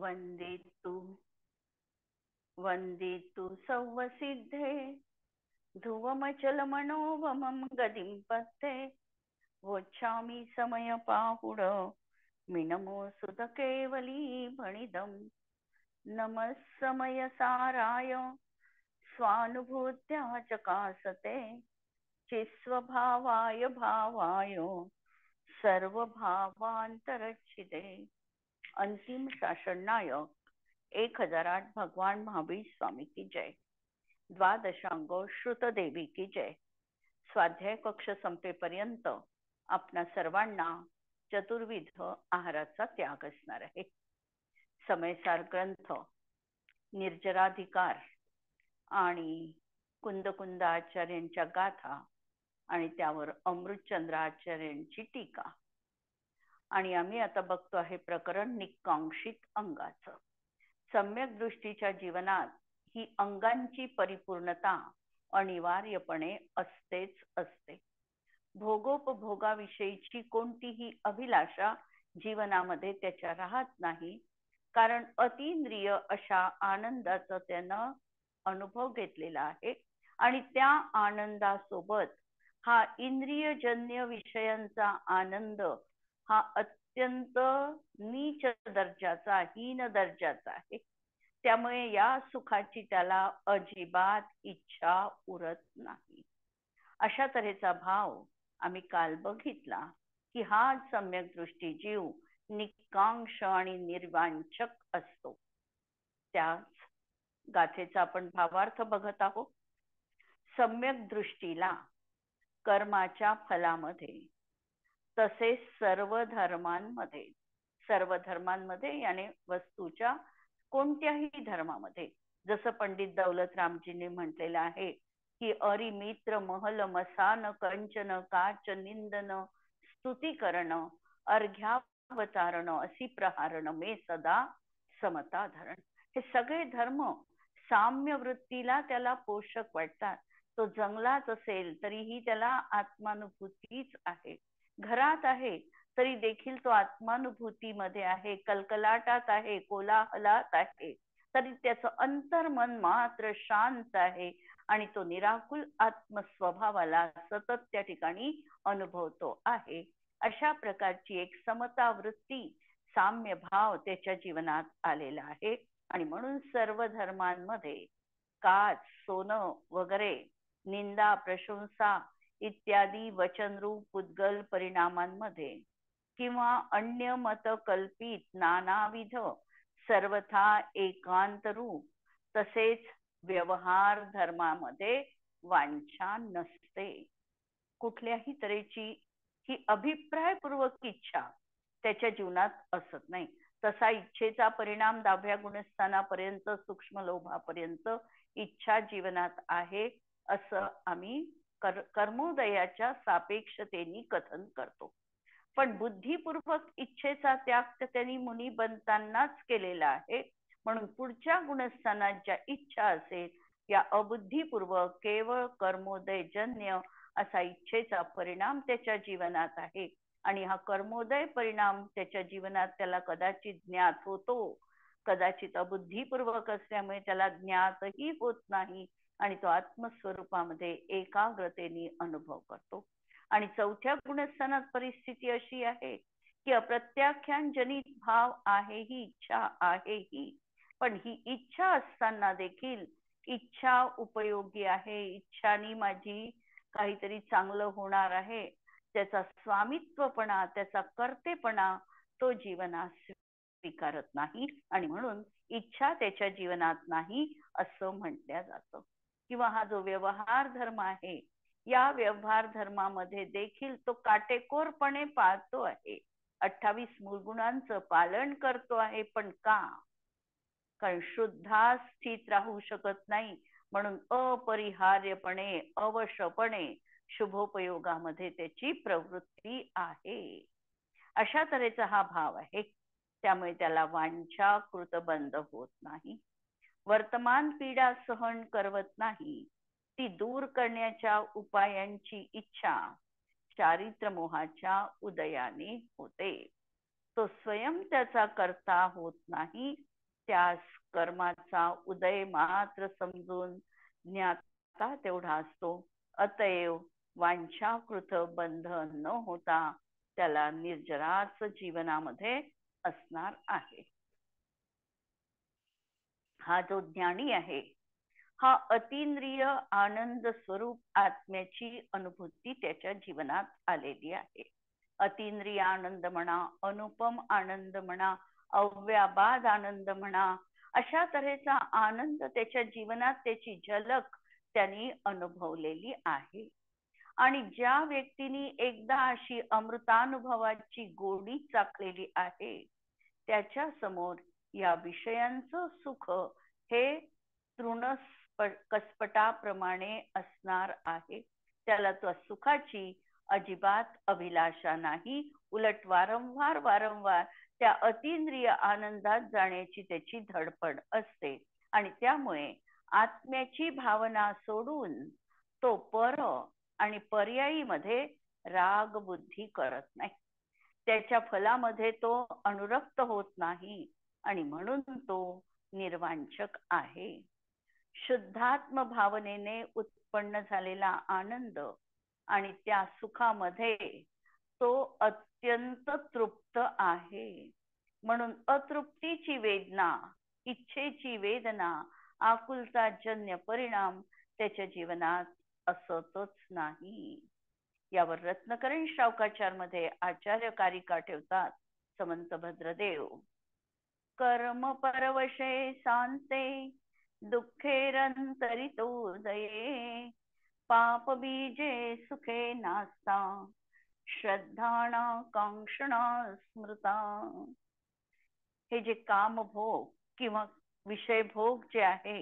वन्दितु वन्दितु सौवसिद्धे ध्रुवमचलमनोवमं गदिं पत्ते वोच्छामि समयपाहुड मिनमोऽसुत केवली भणिदम् नमः समयसाराय स्वानुभूत्या चकासते चिस्वभावाय भावाय सर्वभावांतरच्छिदे। अंतिम शासन नायक 1008 भगवान महावीर स्वामी की जय। द्वादशांग श्रुत देवी की जय। स्वाध्याय कक्ष संपेपर्यंत आपणा सर्वांना चतुर्विध आहाराचा त्याग असणार आहे। समयसार ग्रंथ, निर्जराधिकार आणि कुंदकुंदाचार्यांच्या गाथा आणि त्यावर अमृतचंद्राचार्यांची टीका। आणि आम्ही आता बघतो आहे प्रकरण निकांक्षित अंगाचं। सम्यक दृष्टीच्या जीवनात ही अंगांची परिपूर्णता अनिवार्यपणे असतेच असते। भोगोपभोगाविषयीची कोणतीही अभिलाषा जीवनामध्ये त्याच्या राहत नाही, कारण अतींद्रिय अशा आनंदाचा त्यानं अनुभव घेतलेला आहे आणि त्या आनंदासोबत हा इंद्रियजन्य विषयांचा आनंद हा अत्यंत नीच दर्जाचा, हीन दर्जाचा आहे। त्यामुळे या सुखाची त्याला अजिबात इच्छा उरत नाही। अशा तऱ्हेचा भाव आम्ही काल बघितला की हा सम्यक दृष्टी जीव निकांक्ष आणि निर्वांछक असतो। त्याच गाथेचा आपण भावार्थ बघत आहोत। सम्यक दृष्टीला कर्माच्या फलामध्ये तसेच सर्व धर्मांमध्ये याने वस्तूच्या कोणत्याही धर्मामध्ये, जसं पंडित दौलतरामजींनी म्हटलेलं आहे की अरिमित्र महल मसान कंचन काच निंदन स्तुतीकरण अर्घ्यावतारण असी प्रहारण मे सदा समता धरण। हे सगळे धर्म साम्य वृत्तीला त्याला पोषक वाटतात। तो जंगलात असेल तरीही त्याला आत्मानुभूतीच आहे, घरात आहे तरी देखील तो आत्मानुभूतीमध्ये आहे, कलकलाटात आहे, कोलाहलात आहे, तरी त्याचं अंतर्मन मात्र शांत आहे आणि तो निराकुल आत्मस्वभावाला सतत त्या ठिकाणी अनुभवतो आहे। अशा प्रकारची एक समता वृत्ती, साम्य भाव त्याच्या जीवनात आलेला आहे। आणि म्हणून सर्व धर्मांमध्ये काच, सोनं वगैरे, निंदा, प्रशंसा इत्यादी वचनरूप उद्गल परिणामांमध्ये किंवा अन्य मत कल्पित नानाविध सर्वथा एकांत रूप तसेच व्यवहार धर्मामध्ये वांछा नसते। कुठल्याही तऱ्हेची ही अभिप्रायपूर्वक इच्छा त्याच्या जीवनात असत नाही। तसा इच्छेचा परिणाम 10व्या गुणस्थानापर्यंत, सूक्ष्म लोभापर्यंत इच्छा जीवनात आहे असं आम्ही कर्मोदयाच्या सापेक्षतेने कथन करतो। पण बुद्धिपूर्वक इच्छेचा त्याग त्यांनी मुनी बनतानाच केलेला आहे। म्हणून पुढच्या गुणस्थानात ज्या इच्छा असेल या अबुद्धिपूर्वक केवळ कर्मोदयजन्य असा इच्छेचा परिणाम त्याच्या जीवनात आहे। आणि हा कर्मोदय परिणाम त्याच्या जीवनात त्याला कदाचित ज्ञात होतो, कदाचित अबुद्धिपूर्वक असल्यामुळे त्याला ज्ञातही होत नाही आणि तो आत्मस्वरूपामध्ये एकाग्रतेने अनुभव करतो। आणि 4थ्या गुणस्थानात परिस्थिती अशी आहे की अप्रत्याख्यान जनित भाव आहे, ही इच्छा आहे ही, पण ही इच्छा असताना देखील इच्छा उपयोगी आहे, इच्छानी माझी काहीतरी चांगलं होणार आहे, त्याचा स्वामित्वपणा, त्याचा कर्तेपणा तो जीवनात स्वीकारत नाही आणि म्हणून इच्छा त्याच्या जीवनात नाही असं म्हटलं जातं। किंवा हा जो व्यवहार धर्म आहे, या व्यवहार धर्मामध्ये देखील तो काटेकोरपणे पाळतो आहे, 28 मूलगुणांचं पालन करतो आहे। पण का? कारण शुद्धा स्थित राहू शकत नाही, म्हणून अपरिहार्यपणे अवश्यपणे शुभोपयोगामध्ये त्याची प्रवृत्ती आहे। अशा तऱ्हेचा हा भाव आहे। त्यामुळे त्याला वांछा कृतबंध होत नाही, वर्तमान पीडा सहन करवत नाही, ती दूर करण्याच्या उपायांची इच्छा चारित्र मोहाच्या उदयाने होते। तो स्वयं त्याचा करता होत नाही, त्यास कर्माचा उदय मात्र समजून ज्ञाता तेवढा असतो. अतएव वांछाकृत बंध न होता त्याला निर्जराच जीवनामध्ये असणार आहे. हा जो ज्ञानी आहे, हा अतींद्रिय आनंद स्वरूप आत्म्याची अनुभूती त्याच्या जीवनात आलेली आहे. अतींद्रिय आनंद म्हणा, अनुपम आनंद म्हणा, अव्याबाद आनंद म्हणा, अशा तऱ्हेचा आनंद त्याच्या जीवनात त्याची झलक त्यांनी अनुभवलेली आहे. आणि ज्या व्यक्तीने एकदा अशी अमृतानुभवाची गोडी चाखलेली आहे, त्याच्या समोर या विषयांचं सुख हे कसपटाप्रमाणे असणार आहे. त्याला त्या सुखाची अजिबात अभिलाषा नाही, उलट वारंवार त्या अतींद्रिय आनंदात जाण्याची त्याची धडपड असते. आणि त्यामुळे आत्म्याची भावना सोडून तो पर आणि पर्यायी मध्ये राग बुद्धी करत नाही. त्याच्या फलामध्ये तो अनुरक्त होत नाही आणि म्हणून तो निर्वांचक आहे. शुद्धात्म भावनेने उत्पन्न झालेला आनंद आणि त्या सुखामध्ये तो अत्यंत तृप्त आहे. म्हणून अतृप्तीची वेदना, इच्छेची वेदना, आकुलताजन्य परिणाम त्याच्या जीवनात असतच नाही. यावर रत्नकरण श्रावकाचार मध्ये आचार्य कारिका ठेवतात, समंत भद्रदेव. कर्म परवशे सांते दुःखेरंतरितोदये पाप बीजे सुखे नास्ता श्रद्धाणा कांक्षणा स्मृता. हे जे कामभोग किंवा विषयभोग जे आहे,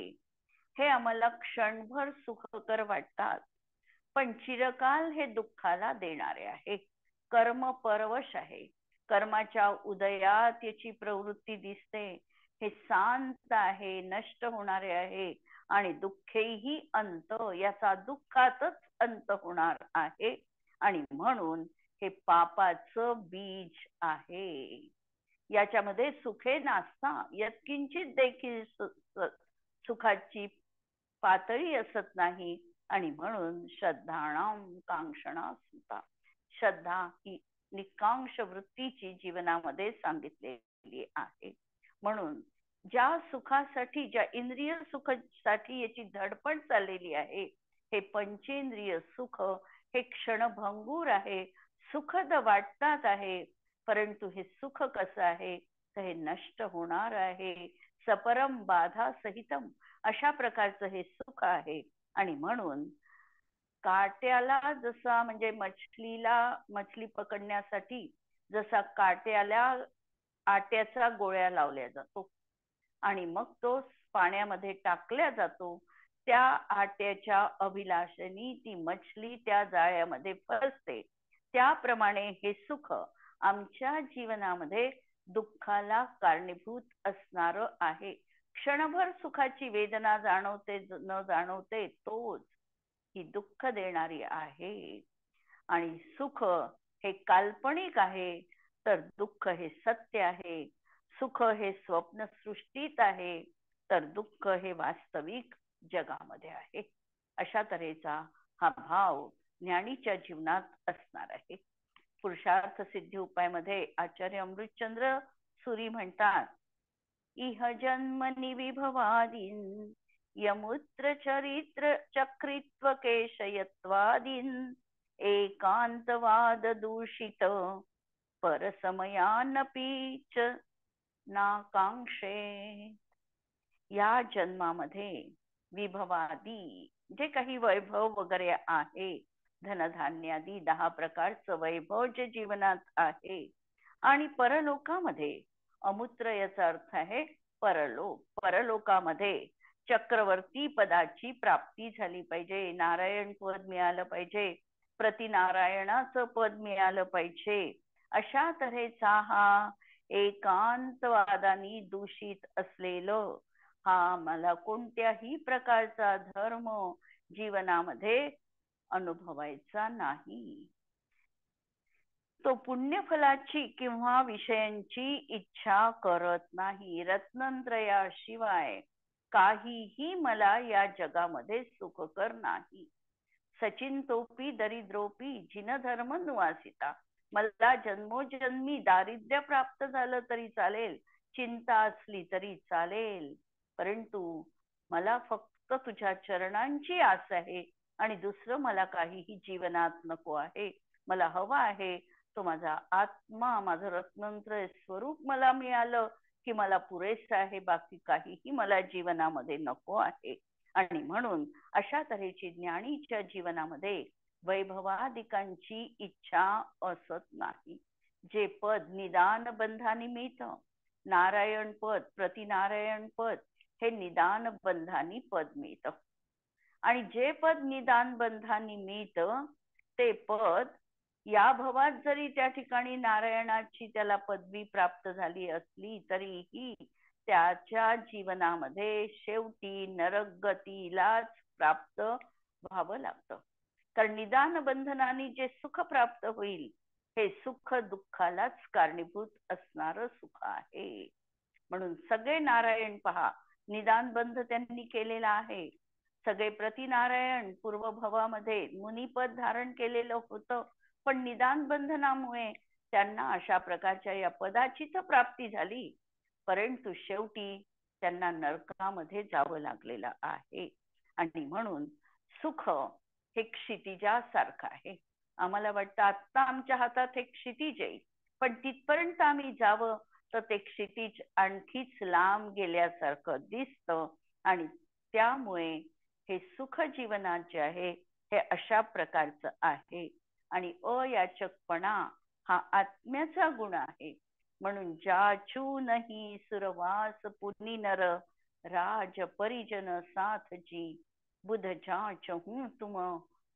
हे आम्हाला क्षणभर सुखकर वाटतात, पण चिरकाल हे दुःखाला देणारे आहे. कर्म परवश आहे. कर्माच्या उदयात याची प्रवृत्ती दिसते. हे शांत आहे, नष्ट होणारे आहे आणि दुःखेही अंत, याचा दुःखातच अंत होणार आहे. आणि म्हणून हे पापाचं बीज आहे. याच्यामध्ये सुखे नास्ता, यत्किंचित देखील सुखाची पातळी असत नाही. आणि म्हणून श्रद्धाणाम कांक्षणा सुता, श्रद्धा ही निकांक्ष वृत्तीची जीवनामध्ये सांगितलेली आहे. म्हणून ज्या सुखासाठी, ज्या इंद्रिय सुखासाठी याची धडपड चाललेली आहे, हे पंचेंद्रिय सुख हे क्षणभंगूर आहे, सुखद वाटतात आहे, परंतु हे सुख कसं आहे तर हे नष्ट होणार आहे. सपरम बाधा सहितम, अशा प्रकारचं हे सुख आहे. आणि म्हणून काट्याला जसा, म्हणजे मछली पकडण्यासाठी जसा काट्याला आट्याचा गोळ्या लावल्या जातो आणि मग तो पाण्यामध्ये टाकल्या जातो, त्या आट्याच्या अभिलाषेने ती मछली त्या जाळ्यामध्ये फसते. त्याप्रमाणे हे सुख आमच्या जीवनामध्ये दुःखाला कारणीभूत असणार आहे. क्षणभर सुखाची वेदना जाणवते न जाणवते तोच ही दुःख देणारी आहे. आणि सुख हे काल्पनिक आहे, तर दुःख हे सत्य आहे. सुख हे स्वप्न सृष्टीत आहे, तर दुःख हे वास्तविक जगामध्ये आहे. अशा तऱ्हेचा हा भाव ज्ञानीच्या जीवनात असणार आहे. पुरुषार्थ सिद्धी उपाय मध्ये आचार्य अमृतचंद्र सुरी म्हणतात, इह जन्मनि विभवादीन यमुत्र चरित्र चक्रित्व केशयत्वादीन एकांतवाद दूषित परसमयानपि च नाकांक्षे. या जन्मामध्ये विभवादी जे काही वैभव वगैरे आहे, धनधान्यादी 10 प्रकारचं वैभव जे जीवनात आहे, आणि परलोकामध्ये अमूत्र याचा अर्थ आहे परलोक, परलोकामध्ये चक्रवर्ती पदाची प्राप्ती झाली पाहिजे, नारायण पद मिळालं पाहिजे, प्रतिनारायणाचं पद मिळालं पाहिजे. अशा तऱ्हेचा हा एकांतवादानी दूषित असलेलं, हा मला कोणत्याही प्रकारचा धर्म जीवनामध्ये अनुभवायचा नाही. तो पुण्यफलाची किंवा विषयांची इच्छा करत नाही. रत्नत्रयाशिवाय काहीही मला या जगामध्ये सुखकर नाही. सचिंतोपी दरिद्रोपी जिन धर्म निवासिता. मला जन्मोजन्मी दारिद्र्य प्राप्त झालं तरी चालेल, चिंता असली तरी चालेल, परंतु मला फक्त तुझ्या चरणांची आस आहे आणि दुसरं मला काहीही जीवनात नको आहे. मला हवा आहे तो माझा आत्मा, माझं रत्नंत्र स्वरूप मला मिळालं की मला पुरेसं आहे. बाकी काहीही मला जीवनामध्ये नको आहे. आणि म्हणून अशा तऱ्हेची ज्ञानीच्या जीवनामध्ये वैभवादिकांची इच्छा असत नाही. जे पद निदान बंधानी मिळत, नारायण पद, प्रतिनारायण पद हे निदान बंधानी पद मिळत. आणि जे पद निदान बंधानी मिळत ते पद या भवात जरी त्या ठिकाणी नारायणाची त्याला पदवी प्राप्त झाली असली तरीही त्याच्या जीवनामध्ये शेवटी नरकगतीलाच प्राप्त व्हावं लागतं. कारण निदान बंधनाने जे सुख प्राप्त होईल हे सुख दुःखालाच कारणीभूत असणारं सुख आहे. म्हणून सगळे नारायण पहा, निदान बंध त्यांनी केलेला आहे. सगळे प्रतिनारायण पूर्वभवामध्ये मुनिपद धारण केलेलं होतं, पण निदान बंधनामुळे त्यांना अशा प्रकारच्या या पदाची तर प्राप्ती झाली, परंतु शेवटी त्यांना नरकामध्ये जावं लागलेलं आहे. आणि म्हणून सुख हे क्षितिजासारखं आहे. आम्हाला वाटतं आता आमच्या हातात हे क्षितिज आहे, पण तिथपर्यंत आम्ही जावं तर ते क्षितिज आणखीच लांब गेल्यासारखं दिसतं. आणि त्यामुळे हे सुख जीवनात जे आहे हे अशा प्रकारचं आहे. आणि अयाचकपणा हा आत्म्याचा गुण आहे. म्हणून जाचू नाही सुरवास पुनी नर, राज परिजन साथ जी, बुध जाचहूं तुम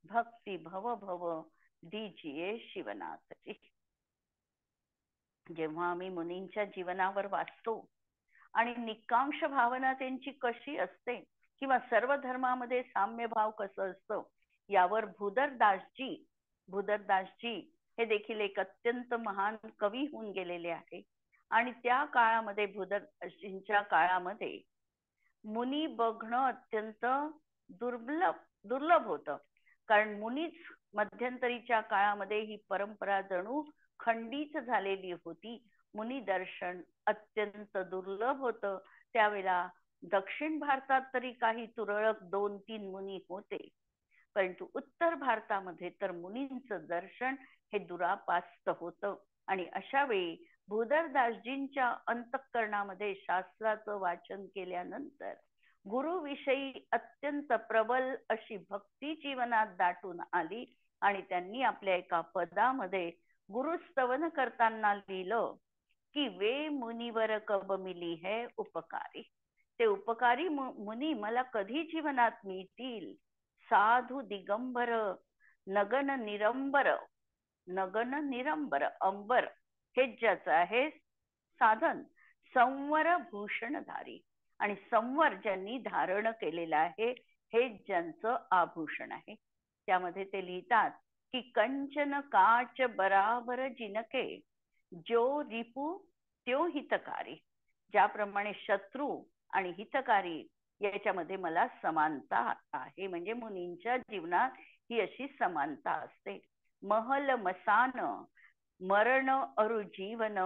भक्ति भव भव, दीजिये शिवनाथ जी. जेव्हा आम्ही मुनींच्या जीवनावर वाचतो आणि निकांक्ष भावना त्यांची कशी असते किंवा सर्व धर्मामध्ये साम्य भाव कसं असतं यावर भूदरदासजी हे देखील एक अत्यंत महान कवी होऊन गेलेले आहे. आणि त्या काळामध्ये भूदरदासजींच्या काळामध्ये मुनी बघणं अत्यंत दुर्लभ होतं. कारण मुनीच मध्यंतरीच्या काळामध्ये ही परंपरा जणू खंडित झालेली होती. मुनी दर्शन अत्यंत दुर्लभ होतं. त्यावेळेला दक्षिण भारतात तरी काही तुरळक 2-3 मुनी होते, परंतु उत्तर भारतामध्ये तर मुनींचं दर्शन हे दुरापास्त होतं. आणि अशा वेळी भूदरदासजींच्या अंतःकरणामध्ये शास्त्राचं वाचन केल्यानंतर गुरुविषयी अत्यंत प्रबल अशी भक्ती जीवनात दाटून आली. आणि त्यांनी आपल्या एका पदामध्ये गुरुस्तवन करताना लिहिलं की वे मुनिवर कब मिली है उपकारी. ते उपकारी मुनी मला कधी जीवनात मिळतील. साधू दिगंबर नगन निरंबर अंबर हे ज्याचं आहे साधन, संवर भूषणधारी. आणि संवर ज्यांनी धारण केलेलं आहे हे ज्यांचं आभूषण आहे. त्यामध्ये ते लिहितात की कंचन काच बराबर जिनके, जो रिपू त्यो हितकारी. ज्याप्रमाणे शत्रू आणि हितकारी याच्यामध्ये मला समानता आहे. म्हणजे मुनींच्या जीवनात ही अशी समानता असते. महल मसान मरण अरु जीवन,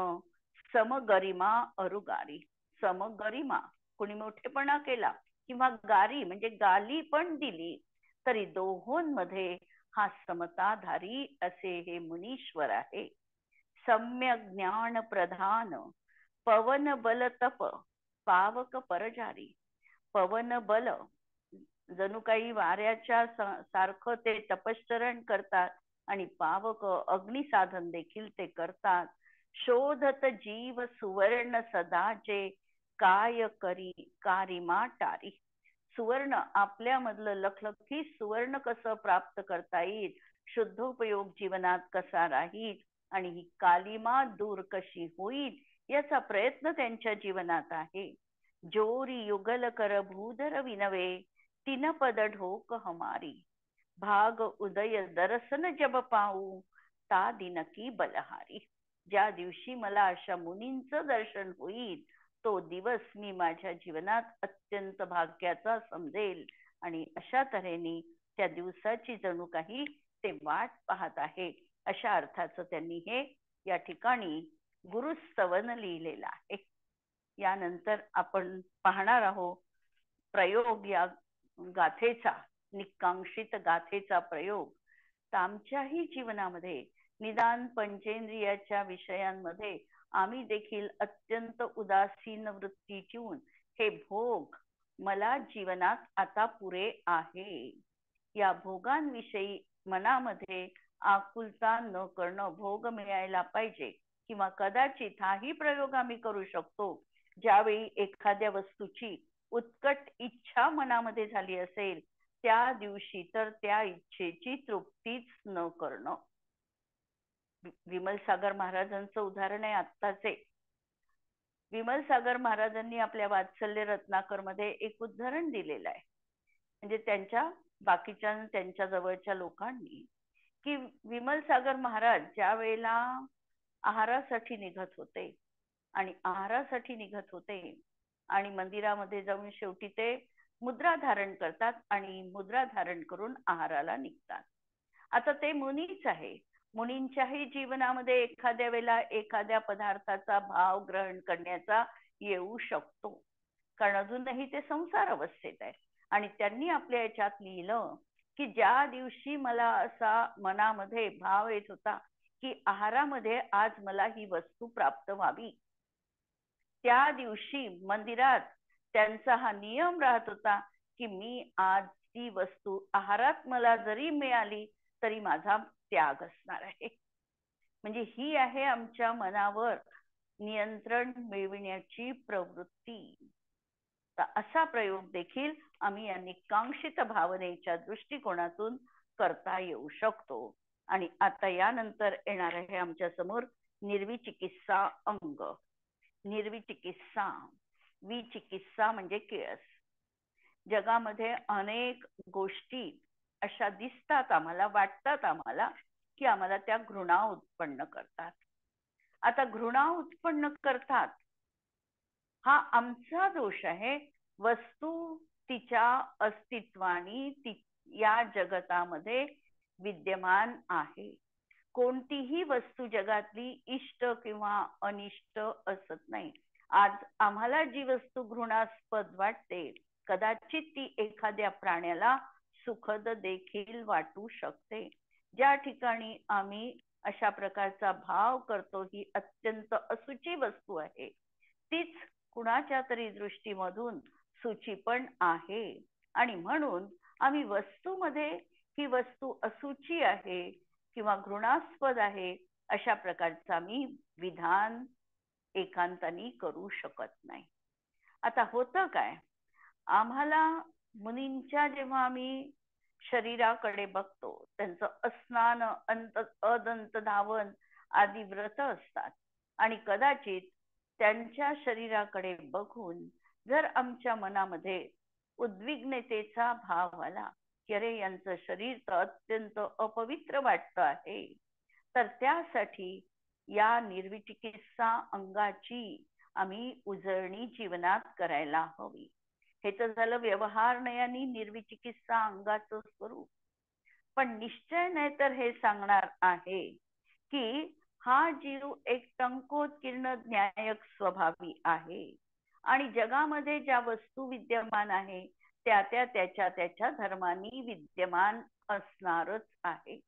समगरिमा अरुगारी. समगरिमा कुणी मोठेपणा केला किंवा गारी म्हणजे गाली पण दिली तरी दोहोंमध्ये हा समताधारी असे हे मुनीश्वर आहे. सम्यक ज्ञान प्रधान पवन बल तप पावक परजारी. पवन बल जणू काही वाऱ्याच्या सारखं ते तपश्चरण करतात आणि पावक अग्निसाधन देखील ते करतात. शोधत जीव सुवर्ण सदाचे, काय करी कारिमा टारी. सुवर्ण आपल्यामधलं लखलखी सुवर्ण कसं प्राप्त करता येईल, शुद्धोपयोग जीवनात कसा राहील आणि ही कालिमा दूर कशी होईल याचा प्रयत्न त्यांच्या जीवनात आहे. जोरी युगल कर भूधर विनवे, तीन पद ढोक हमारी. भाग उदय दर्शन जब पाऊ, ता दिनकी बलहारी. ज्या दिवशी मला अशा मुनींचं दर्शन होईल तो दिवस मी माझ्या जीवनात अत्यंत भाग्याचा समजेल. आणि अशा तऱ्हेने त्या दिवसाची जणू काही ते वाट पाहत आहे, अशा अर्थाचं त्यांनी हे या ठिकाणी गुरुस्तवन लिहिलेलं आहे. यानंतर आपण पाहणार आहोत प्रयोग या गाथेचा, निकांक्षित गाथेचा प्रयोग. तर आमच्याही जीवनामध्ये निदान पंचेंद्रियाच्या विषयांमध्ये आम्ही देखील अत्यंत उदासीन वृत्ती ठेवून हे भोग मला जीवनात आता पुरे आहे, या भोगांविषयी मनामध्ये आकुलता न करणं, भोग मिळायला पाहिजे. किंवा कदाचित हाही प्रयोग आम्ही करू शकतो, ज्यावेळी एखाद्या वस्तूची उत्कट इच्छा मनामध्ये झाली असेल त्या दिवशी तर त्या इच्छेची तृप्तीच न करणं. विमलसागर महाराजांचं उदाहरण आहे आत्ताचे. विमलसागर महाराजांनी आपल्या वात्सल्य रत्नाकर मध्ये एक उदाहरण दिलेलं आहे. म्हणजे त्यांच्या बाकीच्या त्यांच्या जवळच्या लोकांनी, की विमलसागर महाराज ज्या वेळेला आहारासाठी निघत होते आणि मंदिरामध्ये जाऊन शेवटी ते मुद्रा धारण करतात आणि मुद्रा धारण करून आहाराला निघतात. आता ते मुनीच आहे. मुनींच्याही जीवनामध्ये एखाद्या वेळेला एखाद्या पदार्थाचा भाव ग्रहण करण्याचा येऊ शकतो, कारण अजूनही ते संसार अवस्थेत आहे. आणि त्यांनी आपल्या याच्यात लिहिलं की ज्या दिवशी मला असा मनामध्ये भाव येत होता की आहारामध्ये आज मला ही वस्तू प्राप्त व्हावी, त्या दिवशी मंदिरात त्यांचा हा नियम राहत होता की मी आज ती वस्तू आहारात मला जरी मिळाली तरी माझा त्याग असणार आहे. म्हणजे ही आहे आमच्या मनावर नियंत्रण मिळविण्याची प्रवृत्ती. असा प्रयोग देखील आम्ही या निकांक्षित भावनेच्या दृष्टिकोनातून करता येऊ शकतो. आणि आता यानंतर येणार आहे आमच्या समोर निर्विचिकित्सा अंग. निर्विचिकित्सा, विचिकित्सा म्हणजे किळस. जगामध्ये अनेक गोष्टी अशा दिसतात आम्हाला, वाटतात आम्हाला की आम्हाला त्या घृणा उत्पन्न करतात. आता घृणा उत्पन्न करतात हा आमचा दोष आहे. वस्तू तिच्या अस्तित्वाने या जगतामध्ये विद्यमान आहे. कोणतीही वस्तू जगातली इष्ट किंवा अनिष्ट असत नाही. आज आम्हाला जी वस्तू घृणास्पद वाटते कदाचित ती एखाद्या प्राण्याला सुखद देखील वाटू शकते. ज्या ठिकाणी आम्ही अशा प्रकारचा भाव करतो ही अत्यंत असुची वस्तू आहे, तीच कुणाच्या तरी दृष्टीमधून सूची पण आहे. आणि म्हणून आम्ही वस्तूमध्ये ही वस्तू असुची आहे किंवा घृणास्पद आहे अशा प्रकारचा मी विधान एकांताने करू शकत नाही. आता होतं काय, आम्हाला मुनींच्या जेव्हा आम्ही शरीराकडे बघतो त्यांचं अस्नान, अदंत धावन आदी व्रत असतात आणि कदाचित त्यांच्या शरीराकडे बघून जर आमच्या मनामध्ये उद्विग्नतेचा भाव आला की अरे यांचं शरीर तर अत्यंत अपवित्र वाटतं आहे, तर त्यासाठी या निर्विचिकित्सा अंगाची आम्ही उजळणी जीवनात करायला हवी. हे तर झालं व्यवहार नयानी निर्विचिकित्सा अंगाचं स्वरूप. पण निश्चय नाही तर हे सांगणार आहे की हा जीव एक टंकोत्कीर्ण न्यायक स्वभावी आहे आणि जगामध्ये ज्या वस्तू विद्यमान आहे त्या त्याच्या धर्मानी विद्यमान असणारच आहे.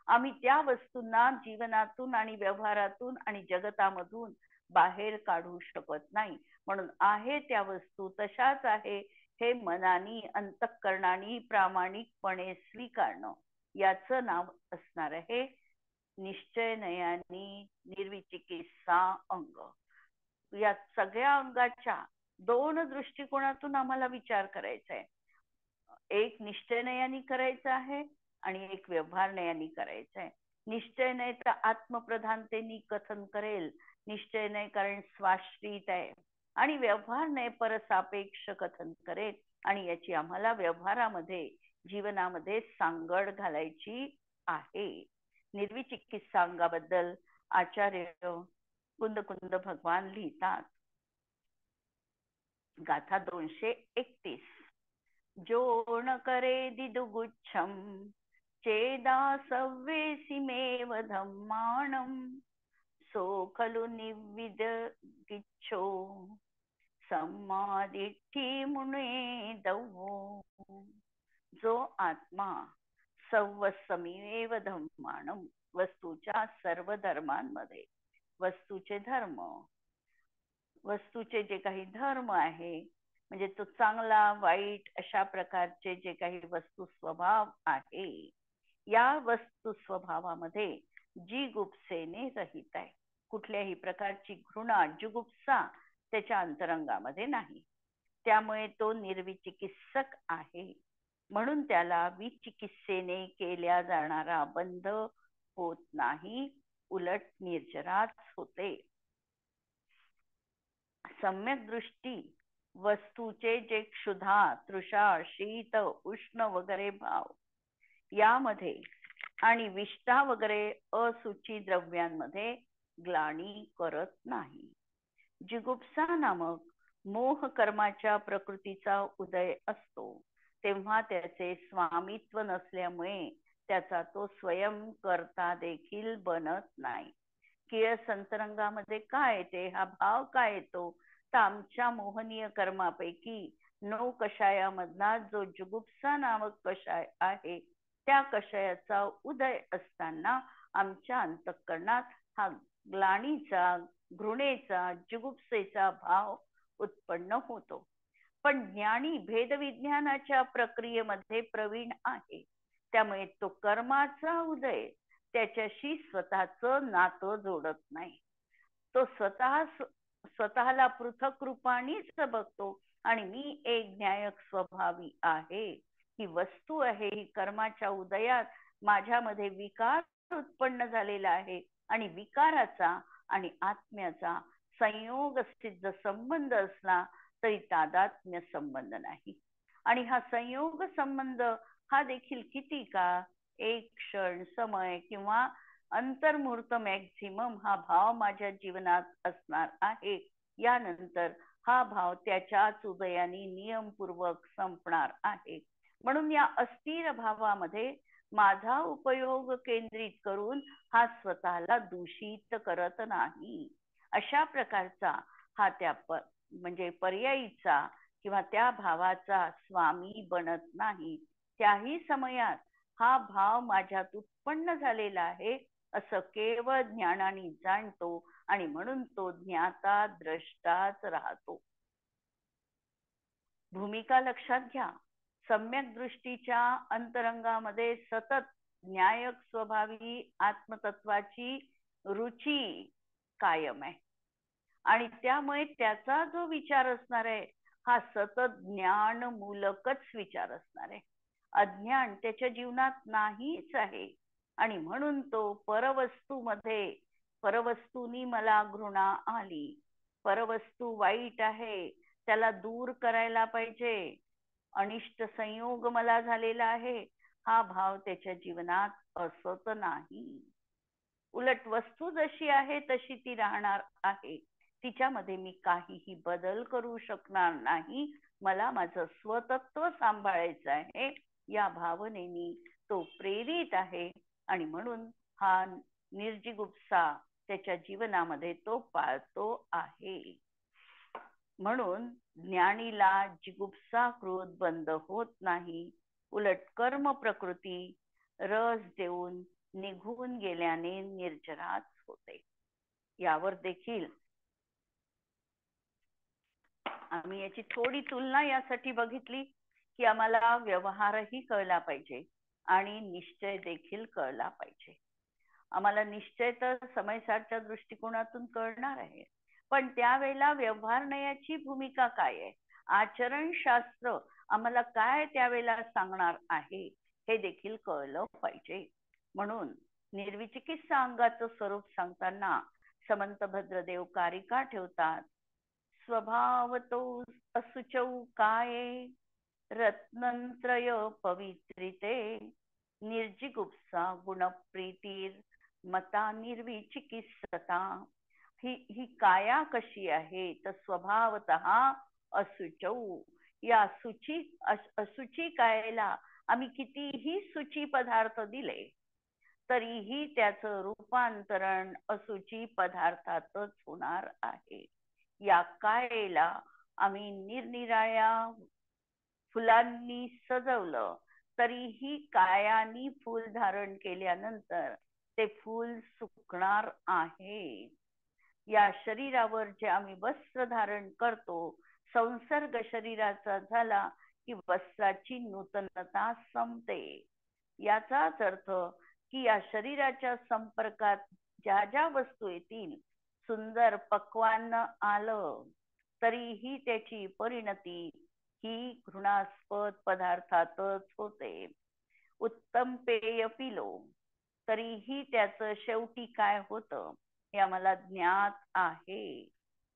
आम्ही त्या वस्तूंना जीवनातून आणि व्यवहारातून आणि जगतामधून बाहेर काढू शकत नाही. म्हणून आहे त्या वस्तू तशाच आहे हे मनानी अंतःकरणानी प्रामाणिकपणे स्वीकारणं, याचं नाव असणार आहे निश्चय नयानी निर्विचिकित्सा अंग. या सगळ्या अंगाच्या दोन दृष्टिकोनातून आम्हाला विचार करायचा आहे. एक निश्चय नयानी करायचा आहे आणि एक व्यवहार नयानी करायचा आहे. निश्चय नाही तर आत्मप्रधानतेनी कथन करेल, निश्चय नाही कारण स्वाश्रित आहे, आणि व्यवहार नाही परसापेक्ष कथन करेल. आणि याची आम्हाला व्यवहारामध्ये जीवनामध्ये सांगड घालायची आहे. निर्विचिकित्सांगाबद्दल आचार्य कुंद कुंद भगवान लिहितात. गाथा 231. जो न करे दिदुगुच्छम चेदासव्येसिमेव धम्माणं सो खलु निविदगिच्छो सम्मादिट्ठी मुने दवो. जो आत्मा सव्वसमीमेव धम्माणं, वस्तूच्या सर्व धर्मांमध्ये, वस्तूचे धर्म, वस्तूचे जे काही धर्म आहे, म्हणजे तो चांगला वाईट अशा प्रकारचे जे काही वस्तू स्वभाव आहे, या वस्तू स्वभावामध्ये जिगुप्सेने रहित आहे. कुठल्याही प्रकारची घृणा, जुगुप्सा त्याच्या अंतरंगामध्ये नाही. त्यामुळे तो निर्विचिकित्सक आहे. म्हणून त्याला विचिकित्सेने केल्या जाणारा बंध होत नाही, उलट निर्जराच होते. सम्यक दृष्टी वस्तूचे जे क्षुधा, तृषा, शीत, उष्ण वगैरे भाव यामध्ये आणि विष्ठा वगैरे असुची द्रव्यांमध्ये ग्लानी करत नाही. जिगुप्सा नामक मोह कर्माच्या प्रकृतीचा उदय असतो तेव्हा त्याचे स्वामित्व नसल्यामुळे त्याचा तो स्वयं करता देखील बनत नाही. किळस अंतरंगामध्ये काय येते, हा भाव काय येतो, तर आमच्या मोहनीय कर्मापैकी 9 कषायामधला जो जुगुप्सा नामक कषाय आहे, त्या कषायाचा उदय असताना आमच्या अंतःकरणात हा ग्लानीचा, घृणेचा, जुगुप्सेचा भाव उत्पन्न होतो. पण ज्ञानी भेदविज्ञानाच्या प्रक्रियेमध्ये प्रवीण आहे, त्यामुळे तो कर्माचा उदय त्याच्याशी स्वतःचं नातं जोडत नाही. तो स्वतःला पृथक रूपानेच बघतो आणि मी एक न्यायक स्वभावी आहे, ही वस्तू आहे, ही कर्माच्या उदयात माझ्यामध्ये विकार उत्पन्न झालेला आहे आणि विकाराचा आणि आत्म्याचा संयोग सिद्ध संबंध असला तरी तादात्म्य संबंध नाही. आणि हा संयोग संबंध हा देखील किती का, एक क्षण, समय किंवा अंतर्मुहूर्त मॅक्झिमम हा भाव माझ्या जीवनात असणार आहे. यानंतर हा भाव त्याच्याच उदयाने नियमपूर्वक संपणार आहे. म्हणून या अस्थिर भावामध्ये माझा उपयोग केंद्रित करून हा स्वतःला दूषित करत नाही. अशा प्रकारचा हा त्या म्हणजे पर्यायीचा किंवा त्या भावाचा स्वामी बनत नाही. त्याही समयात हा भाव माझ्यात उत्पन्न झालेला आहे असं केवळ ज्ञानाने जाणतो आणि म्हणून तो ज्ञाता द्रष्टाच राहतो. भूमिका लक्षात घ्या. सम्यक दृष्टीच्या अंतरंगामध्ये सतत न्यायक स्वभावी आत्मतत्वाची रुची कायम आहे आणि त्यामुळे त्याचा जो विचार असणार आहे हा सतत ज्ञान मूलकच विचार असणार आहे. अज्ञान त्याच्या जीवनात नाहीच आहे आणि म्हणून तो परवस्तूमध्ये, परवस्तूनी मला घृणा आली, परवस्तू वाईट आहे, त्याला दूर करायला पाहिजे, अनिष्ट संयोग मला झालेला आहे, हा भाव त्याच्या जीवनात असत नाही. उलट वस्तू जशी आहे तशी ती राहणार आहे, तिच्यामध्ये मी काहीही बदल करू शकणार नाही, मला माझं स्वतत्व सांभाळायचं आहे, या भावनेने तो प्रेरित आहे आणि म्हणून हा निर्जिगुप्सा त्याच्या जीवनामध्ये तो पाळतो आहे. म्हणून ज्ञानीला जिगुप्सा क्रोध बंद होत नाही, उलट कर्म प्रकृती रस देऊन निघून गेल्याने निर्जराच होते. यावर देखील आम्ही याची थोडी तुलना यासाठी बघितली की आम्हाला व्यवहारही कळला पाहिजे आणि निश्चय देखील कळला पाहिजे. आम्हाला निश्चय तर समयसारच्या दृष्टिकोनातून कळणार आहे, पण त्यावेळेला व्यवहारण्याची भूमिका काय आहे, आचरणशास्त्र आम्हाला काय त्यावेळेला सांगणार आहे हे देखील कळलं पाहिजे. म्हणून निर्विचिकित्सा अंगाचं स्वरूप सांगताना समंत भद्रदेव कारिका ठेवतात. स्वभाव तो असुचौ काय रत्नत्रय पवित्रिते निर्जिगुप्सा गुणप्रीतीर मता निर्विचिकित्सता. ही काया कशी आहे तर स्वभावतः असुचौ. या असुची कायेला आम्ही कितीही सुची पदार्थ दिले तरीही त्याचं रूपांतरण असुची पदार्थातच होणार आहे. या कायेला आम्ही निरनिराळ्या फुलांनी सजवलं तरीही कायानी फूल धारण केल्यानंतर ते फूल सुकणार आहे. या शरीरावर जे आम्ही वस्त्र धारण करतो, संसर्ग शरीराचा झाला की वस्त्राची नूतनता संपते. याचाच अर्थ की या शरीराच्या संपर्कात ज्या ज्या वस्तू येतील, सुंदर पक्वान्न आलं तरीही त्याची परिणती ही घृणास्पद पदार्थातच होते. उत्तम पेय पिलो तरीही त्याचं शेवटी काय होतं हे आम्हाला ज्ञात आहे.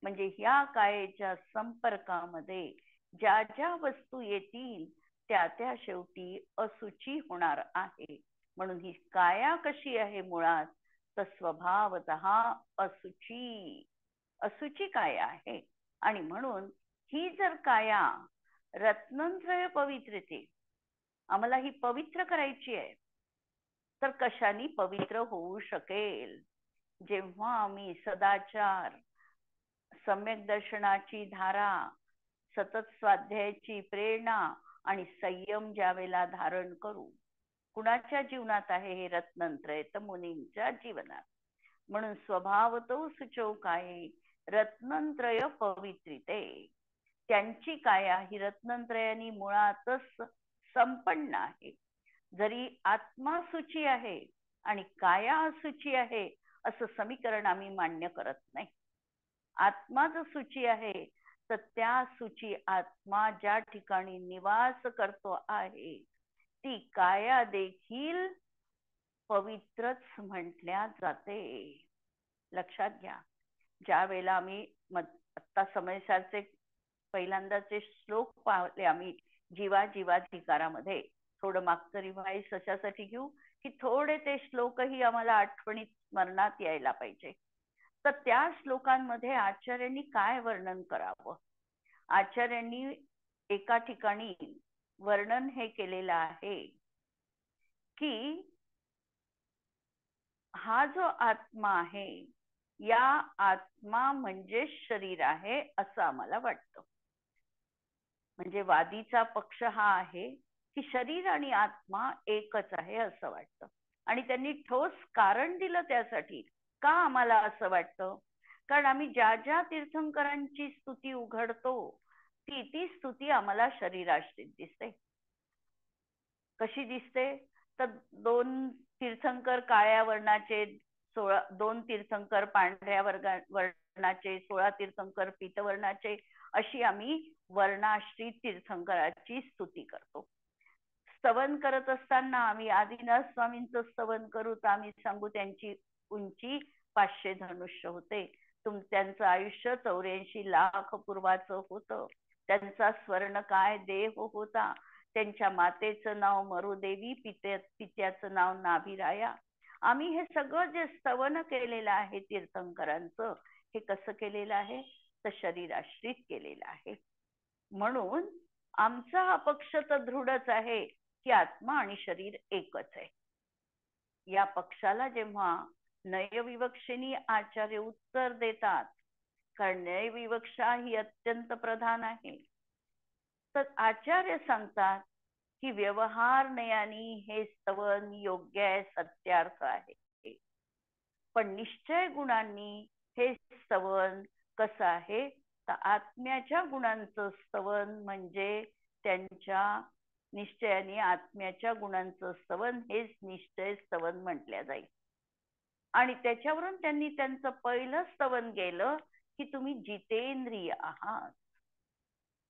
म्हणजे ह्या कायेच्या संपर्कामध्ये ज्या ज्या वस्तू येतील त्या त्या शेवटी असुची होणार आहे. म्हणून ही काया कशी आहे मुळात तर स्वभावतः असुची. असुची काया आहे. आणि म्हणून ही जर काया रत्नत्रय पवित्रते, आम्हाला ही पवित्र करायची आहे, तर कशाने पवित्र होऊ शकेल? जेव्हा आम्ही सदाचार, सम्यक दर्शनाची धारा, सतत स्वाध्यायाची प्रेरणा आणि संयम ज्यावेळेला धारण करू. कुणाच्या जीवनात आहे हे रत्नत्रय तर मुनींच्या जीवनात. म्हणून स्वभावतो सुचो काये रत्नत्रय पवित्रिते. त्यांची काया ही रत्नत्रयानी मुळातच संपन्न आहे. जरी आत्मा सुची आहे आणि काया असुची आहे असं समीकरण आम्ही मान्य करत नाही. आत्मा जर सुची आहे तर त्या सुची आत्मा ज्या ठिकाणी निवास करतो आहे ती काया देखील पवित्रच म्हटल्या जाते. लक्षात घ्या. ज्या वेळेला आम्ही आता समयसारचे पहिल्यांदाचे श्लोक पाहिले आम्ही जीवा जीवाधिकारामध्ये, थोडं मागचं रिवाईज कशासाठी घेऊ की थोडे ते श्लोकही आम्हाला आठवणीत स्मरणात यायला पाहिजे. तर त्या श्लोकांमध्ये आचार्यांनी काय वर्णन करावं? आचार्यांनी एका ठिकाणी वर्णन हे केलेलं आहे की हा जो आत्मा आहे या आत्मा म्हणजे शरीर आहे असं आम्हाला वाटतं. म्हणजे वादीचा पक्ष हा आहे की शरीर आणि आत्मा एकच आहे असं वाटतं. आणि त्यांनी ठोस कारण दिलं त्यासाठी. का आम्हाला असं वाटतं? कारण आम्ही ज्या ज्या तीर्थंकरांची स्तुती उघडतो ती स्तुती आम्हाला शरीराश्रित दिसते. कशी दिसते? तर 2 तीर्थंकर काळ्या वर्णाचे, 2 तीर्थंकर पांढऱ्या वर्णाचे, 16 तीर्थंकर पीतवर्णाचे, अशी आम्ही वर्णाश्रित तीर्थंकराची स्तुती करतो. स्तवन करत असताना आम्ही आदिनाथ स्वामींचं स्तवन करू तर आम्ही सांगू त्यांची उंची 500 धनुष्य होते, त्यांचं आयुष्य 84 लाख पूर्वाचं होतं, त्यांचा स्वर्ण काय देह होता, त्यांच्या मातेचं नाव मरुदेवी, पित्याचं नाव नाभिराया. आम्ही हे सगळं जे स्तवन केलेलं आहे तीर्थंकरांचं, हे कसं केलेलं आहे तर शरीराश्रित केलेलं आहे. म्हणून आमचा हा पक्ष तर दृढच आहे की आत्मा आणि शरीर एकच आहे. या पक्षाला जेव्हा नयविवक्षेनी आचार्य उत्तर देतात, कारण नयविवक्षा ही अत्यंत प्रधान आहे, तर आचार्य सांगतात की व्यवहार नयानी हे स्तवन योग्य आहे, सत्यार्थ आहे. पण निश्चय गुणांनी हे स्तवन कसं आहे तर आत्म्याच्या गुणांचं स्तवन, म्हणजे त्यांच्या निश्चयाने आत्म्याच्या गुणांचं स्तवन हेच निश्चय स्तवन म्हटल्या जाईल. आणि त्याच्यावरून त्यांनी त्यांचं पहिलं स्तवन केलं की तुम्ही जितेंद्रिय आहात.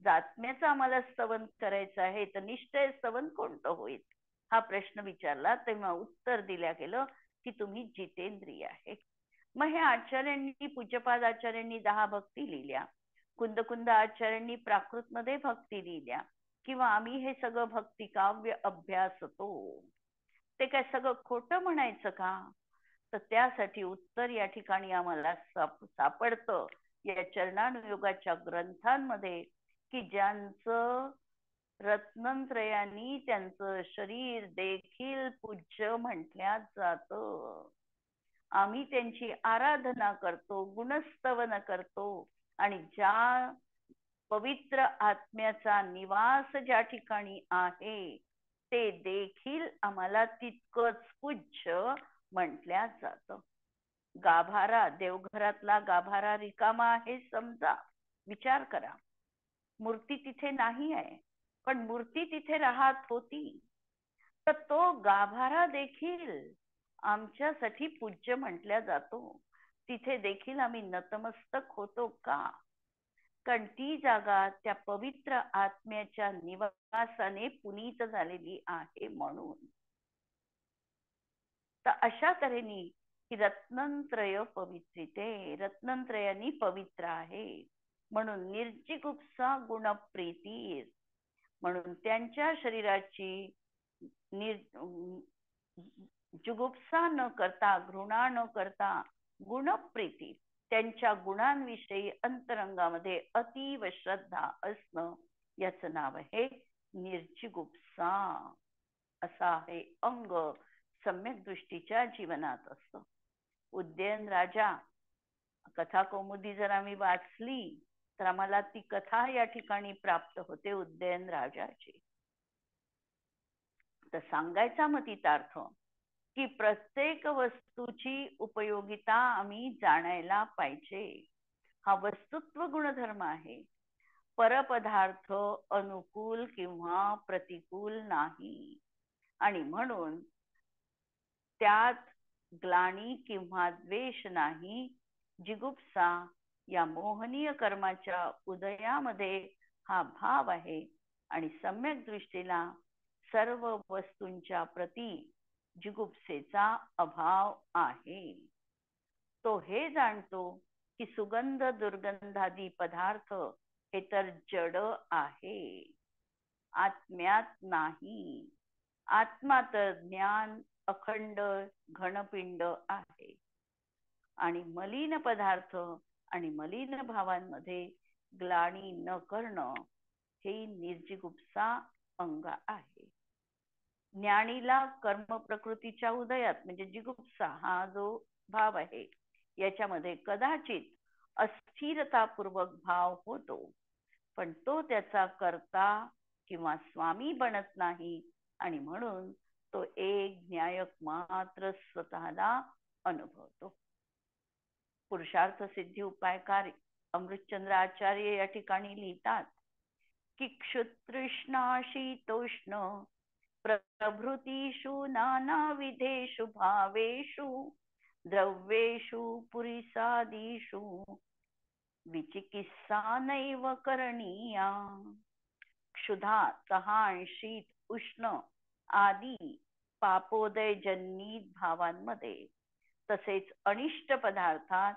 आत्म्याचं आम्हाला स्तवन करायचं आहे तर निश्चय स्तवन कोणतं होईल हा प्रश्न विचारला तेव्हा उत्तर दिल्या गेलं की तुम्ही जितेंद्रिय आहे. मग हे आचार्यांनी, पूज्यपाद आचार्यांनी 10 भक्ती लिहिल्या, कुंद आचार्यांनी प्राकृत मध्ये भक्ती लिहिल्या, किंवा आम्ही हे सगळं भक्ती काव्य अभ्यासतो. ते काय सगळं खोटं म्हणायचं का? तर त्यासाठी उत्तर या ठिकाणी आम्हाला सापडतं या चरणानुयोगाच्या ग्रंथांमध्ये, की ज्यांचं रत्नत्रयानी त्यांचं शरीर देखील पूज्य म्हटल्या जातं. आम्ही त्यांची आराधना करतो, गुणस्तवन करतो, आणि ज्या पवित्र आत्म्याचा निवास ज्या ठिकाणी आहे ते देखील आम्हाला तितकंच पूज्य म्हटल्या जातं. गाभारा, देवघरातला गाभारा रिकामा आहे समजा, विचार करा, मूर्ती तिथे नाही आहे, पण मूर्ती तिथे राहत होती, तर तो गाभारा देखील आमच्यासाठी पूज्य म्हटल्या जातो. तिथे देखील आम्ही नतमस्तक होतो का? कारण ती जागा त्या पवित्र आत्म्याच्या निवासाने पुनीत झालेली आहे म्हणून. तर अशा तऱ्हेने ही रत्नत्रय पवित्रिते, रत्नत्रयानी पवित्र आहे म्हणून निर्जिगुप्सा गुणप्रीती, म्हणून त्यांच्या शरीराची जुगुप्सा न करता, घृणा न करता, गुणप्रीती, त्यांच्या गुणांविषयी अंतरंगामध्ये अतीव श्रद्धा असणं, याचं नाव आहे निर्जिगुप्सा. असा आहे अंग सम्यक दृष्टीच्या जीवनात असतं. उद्यन राजा कथा कौमुदी जर आम्ही वाचली तर आम्हाला ती कथा या ठिकाणी प्राप्त होते उद्यन राजाची. तर सांगायचा मतितार्थ की प्रत्येक वस्तूची उपयोगिता आम्ही जाणायला पाहिजे. हा वस्तुत्व गुणधर्म आहे. परपदार्थ अनुकूल किंवा प्रतिकूल नाही, आणि म्हणून त्यात ग्लानी किंवा द्वेष नाही. जिगुप्सा या मोहनीय कर्माच्या उदयामध्ये हा भाव आहे, आणि सम्यक दृष्टीला सर्व वस्तूंच्या प्रती जिगुप्सेचा अभाव आहे. तो हे जाणतो की सुगंध दुर्गंधादी पदार्थ हे तर जड आहे, आत्म्यात नाही. आत्मा तर ज्ञान अखंड घनपिंड आहे, आणि मलिन पदार्थ आणि मलिन भावांमध्ये ग्लानी न करणं हे निर्जिगुप्सा अंग आहे. ज्ञानीला कर्म प्रकृतीच्या उदयात म्हणजे जिगुप्सा हा जो भाव आहे याच्यामध्ये कदाचित अस्थिरतापूर्वक भाव होतो, पण तो त्याचा कर्ता किंवा स्वामी बनत नाही, आणि म्हणून तो एक न्यायक मात्र स्वतःला अनुभवतो. पुरुषार्थ सिद्धी उपायकार अमृतचंद्र आचार्य या ठिकाणी लिहितात की क्षुतृष्णा शीतोष्ण प्रभृतीषु नानाविधेषु भावेषु द्रव्येषु पुरीसादीषु विचिकित्सा नैव करणीया. क्षुधा, तहान, शीत, उष्ण आदी पापोदय जन्मीत भावांमध्ये तसेच अनिष्ट पदार्थात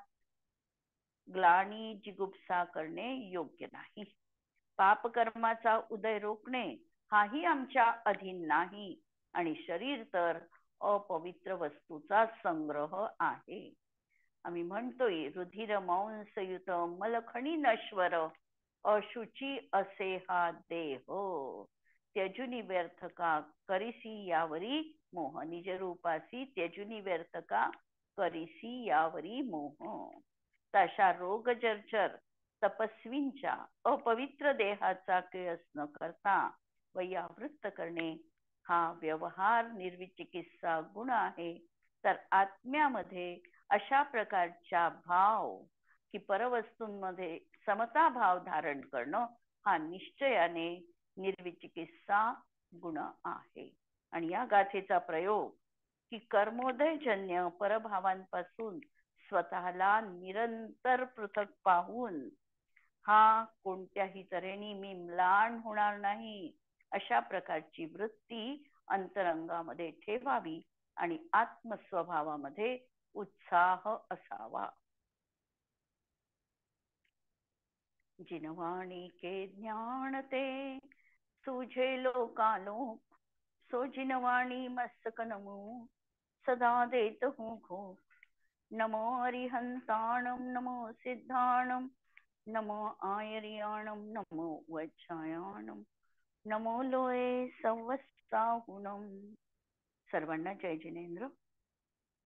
ग्लानी जिगुप्सा करणे योग्य नाही. पापकर्माचा उदय रोखणे हाही आमच्या अधीन नाही, आणि शरीर तर अपवित्र वस्तूचा संग्रह आहे. आम्ही म्हणतोय रुधिर मांसयुत मलखणी नश्वर अशुची असे हा देह, त्यजुनी व्यर्थ का करिसी यावरी मोह. निज रूपासी त्यजुनी व्यर्थ का करिसी यावरी मोह. तशा रोग जर्जर तपस्वींच्या अपवित्र देहाचा केळस न करता वयावृत्त करणे हा व्यवहार निर्विचिकित्सा गुण आहे. तर आत्म्यामध्ये अशा प्रकारच्या भाव की परवस्तूंमध्ये समता भाव धारण करणं हा निश्चयाने निर्विचिकित्सा गुण आहे. आणि या गाथेचा प्रयोग की कर्मोदयजन्य परभावांपासून स्वतःला निरंतर पृथक पाहून हा कोणत्याही तऱ्हेने मी म्लान होणार नाही अशा प्रकारची वृत्ती अंतरंगामध्ये ठेवावी, आणि आत्मस्वभावामध्ये उत्साह असावा. जिनवाणी के ज्ञान ते तुझे लोकालोक सोजिनवाणी मस्तक नमो सदा देत हूँ खो. नमो अरिहंताणं नमो सिद्धाणं नमो आयर्याणं नमो वज्रायाणं नमो लोये सवस्ताहुणम. सर्वांना जय जिनेंद्र.